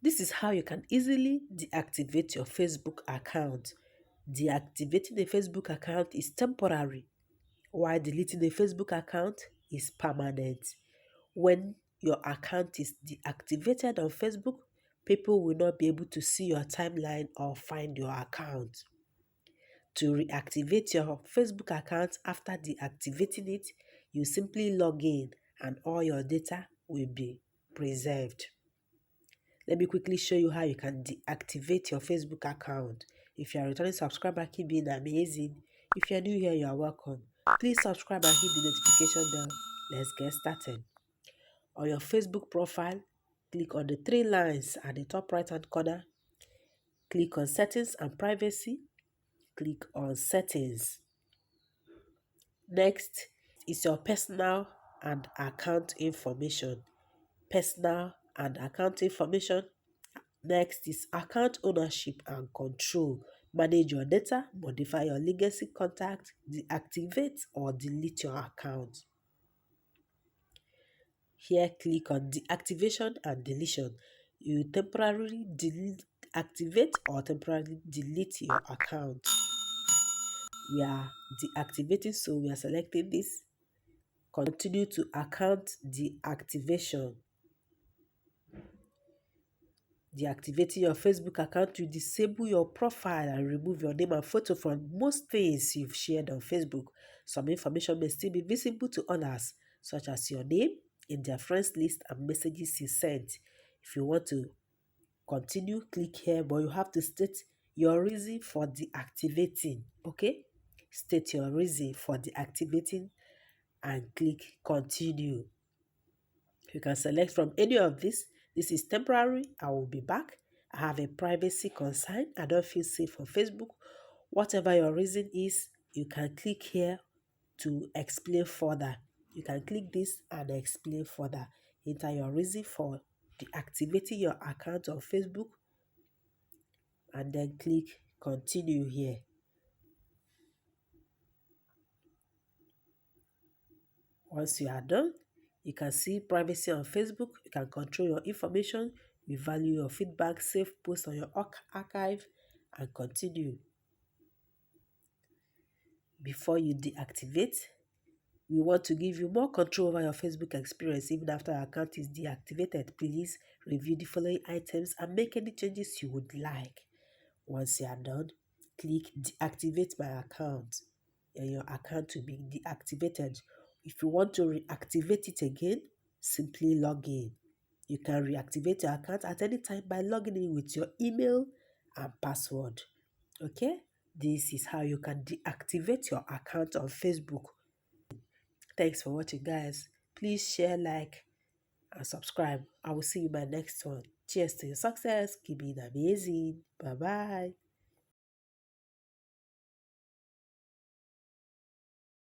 This is how you can easily deactivate your Facebook account. Deactivating a Facebook account is temporary, while deleting a Facebook account is permanent. When your account is deactivated on Facebook, people will not be able to see your timeline or find your account. To reactivate your Facebook account after deactivating it, you simply log in and all your data will be preserved. Let me quickly show you how you can deactivate your Facebook account. If you are a returning subscriber, keep being amazing. If you are new here, you are welcome. Please subscribe and hit the notification bell. Let's get started. On your Facebook profile, click on the three lines at the top right hand corner. Click on Settings and Privacy. Click on Settings. Next is your personal and account information. Personal and account information. Next is account ownership and control. Manage your data, modify your legacy contact, deactivate or delete your account. Here, click on deactivation and deletion. You temporarily deactivate or temporarily delete your account. We are deactivating, so we are selecting this. Continue to account deactivation. Deactivating your Facebook account to disable your profile and remove your name and photo from most things you've shared on Facebook. Some information may still be visible to others, such as your name in their friends list and messages you sent. If you want to continue, click here, but you have to state your reason for deactivating. Okay? State your reason for deactivating and click continue. You can select from any of this. This is temporary. I will be back. I have a privacy concern. I don't feel safe on Facebook. Whatever your reason is, you can click here to explain further. You can click this and explain further. Enter your reason for deactivating your account on Facebook and then click continue here. Once you are done, you can see privacy on Facebook. You can control your information. We value your feedback, save posts on your archive, and continue. Before you deactivate, we want to give you more control over your Facebook experience even after your account is deactivated. Please review the following items and make any changes you would like. Once you are done, click deactivate my account and your account will be deactivated. If you want to reactivate it again, simply log in. You can reactivate your account at any time by logging in with your email and password. Okay? This is how you can deactivate your account on Facebook. Thanks for watching, guys. Please share, like, and subscribe. I will see you in my next one. Cheers to your success. Keep being amazing. Bye-bye.